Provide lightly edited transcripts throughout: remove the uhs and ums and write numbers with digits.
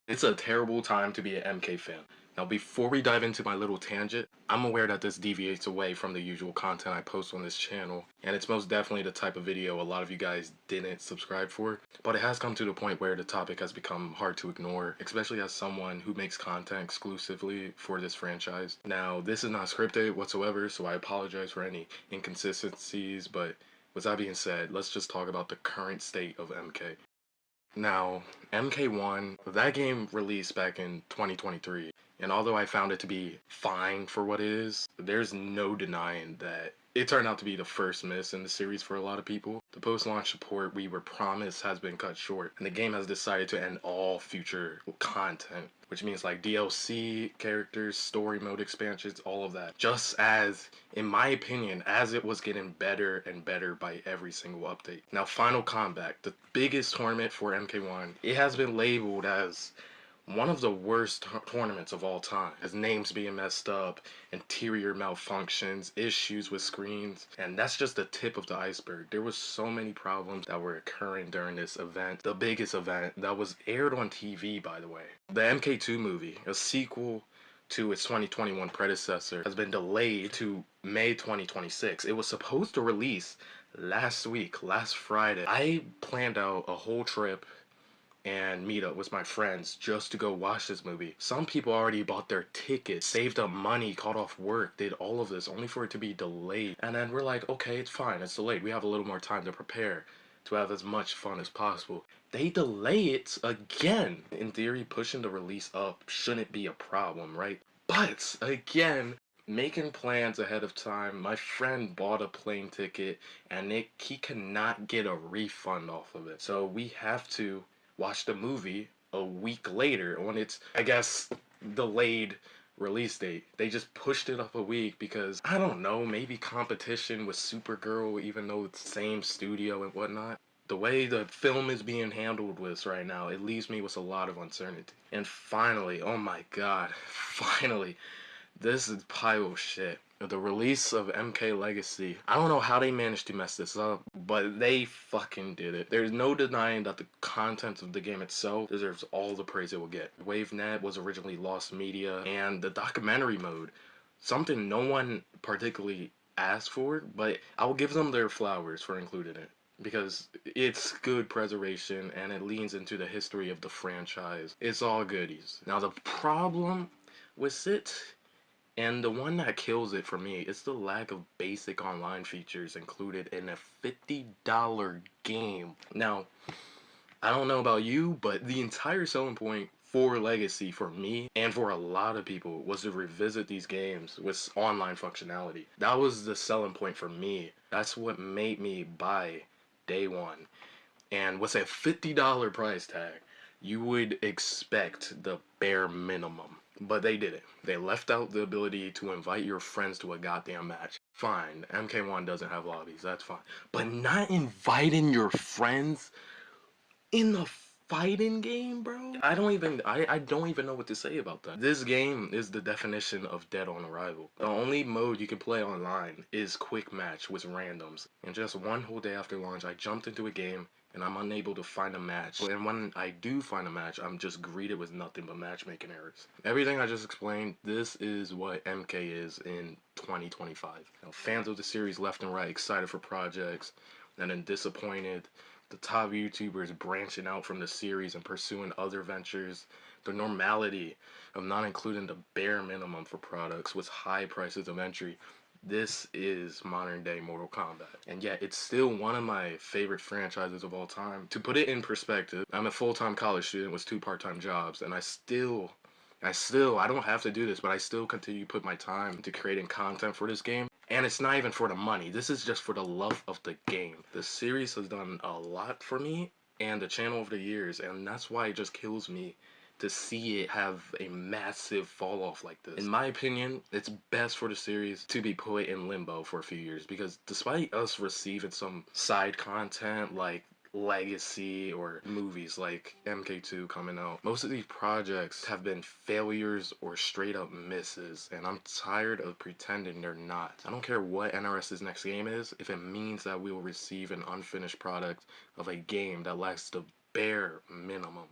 It's a terrible time to be an MK fan. Now, before we dive into my little tangent, I'm aware that this deviates away from the usual content I post on this channel, and it's most definitely the type of video a lot of you guys didn't subscribe for, but it has come to the point where the topic has become hard to ignore, especially as someone who makes content exclusively for this franchise. Now, this is not scripted whatsoever, so I apologize for any inconsistencies, but with that being said, let's just talk about the current state of MK. Now, MK1, that game released back in 2023, and although I found it to be fine for what it is, there's no denying that it turned out to be the first miss in the series for a lot of people. The post-launch support we were promised has been cut short, and the game has decided to end all future content, which means like DLC, characters, story mode expansions, all of that. Just as, in my opinion, as it was getting better and better by every single update. Now, Final Combat, the biggest tournament for MK1, it has been labeled as one of the worst tournaments of all time, as names being messed up, interior malfunctions, issues with screens, and that's just the tip of the iceberg. There was so many problems that were occurring during this event, the biggest event that was aired on TV, by the way. The MK2 movie, a sequel to its 2021 predecessor, has been delayed to May 2026. It was supposed to release last week, last Friday. I planned out a whole trip and meet up with my friends just to go watch this movie. Some people already bought their tickets, saved up money, called off work, did all of this only for it to be delayed. And then we're like, okay, it's fine, it's delayed. We have a little more time to prepare, to have as much fun as possible. They delay it again. In theory, pushing the release up shouldn't be a problem, right? But again, making plans ahead of time, my friend bought a plane ticket and he cannot get a refund off of it. So we have to watch the movie a week later on its, I guess, delayed release date. They just pushed it up a week because, I don't know, maybe competition with Supergirl, even though it's the same studio and whatnot. The way the film is being handled with right now, it leaves me with a lot of uncertainty. And finally, oh my god, finally, this is pile of shit. The release of MK Legacy. I don't know how they managed to mess this up, but they fucking did it. There's no denying that the content of the game itself deserves all the praise it will get. WaveNet was originally Lost Media, and the documentary mode, something no one particularly asked for, but I will give them their flowers for including it, because it's good preservation and it leans into the history of the franchise. It's all goodies. Now the problem with it, and the one that kills it for me, is the lack of basic online features included in a $50 game. Now, I don't know about you, but the entire selling point for Legacy, for me, and for a lot of people, was to revisit these games with online functionality. That was the selling point for me. That's what made me buy day one. And with a $50 price tag, you would expect the bare minimum. But they did it. They left out the ability to invite your friends to a goddamn match. Fine, MK1 doesn't have lobbies, that's fine. But not inviting your friends in the fighting game, bro? I don't even know what to say about that. This game is the definition of dead on arrival. The only mode you can play online is quick match with randoms. And just one whole day after launch, I jumped into a game and I'm unable to find a match. And when I do find a match, I'm just greeted with nothing but matchmaking errors. Everything I just explained, this is what MK is in 2025. Now, fans of the series left and right, excited for projects, and then disappointed. The top YouTubers branching out from the series and pursuing other ventures. The normality of not including the bare minimum for products with high prices of entry. This is modern day Mortal Kombat. And yet it's still one of my favorite franchises of all time. To put it in perspective, I'm a full-time college student with 2 part-time jobs, and I don't have to do this, but I still continue to put my time into creating content for this game. And it's not even for the money. This is just for the love of the game. The series has done a lot for me and the channel over the years, and that's why it just kills me to see it have a massive fall off like this. In my opinion, it's best for the series to be put in limbo for a few years, because despite us receiving some side content like Legacy or movies like MK2 coming out, most of these projects have been failures or straight up misses, and I'm tired of pretending they're not. I don't care what NRS's next game is if it means that we will receive an unfinished product of a game that lacks the bare minimum.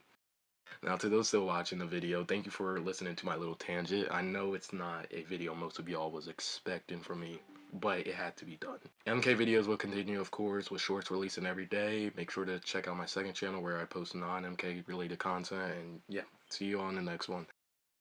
Now, to those still watching the video, thank you for listening to my little tangent. I know it's not a video most of y'all was expecting from me, but it had to be done. MK videos will continue, of course, with shorts releasing every day. Make sure to check out my second channel where I post non-MK related content. And yeah, see you on the next one.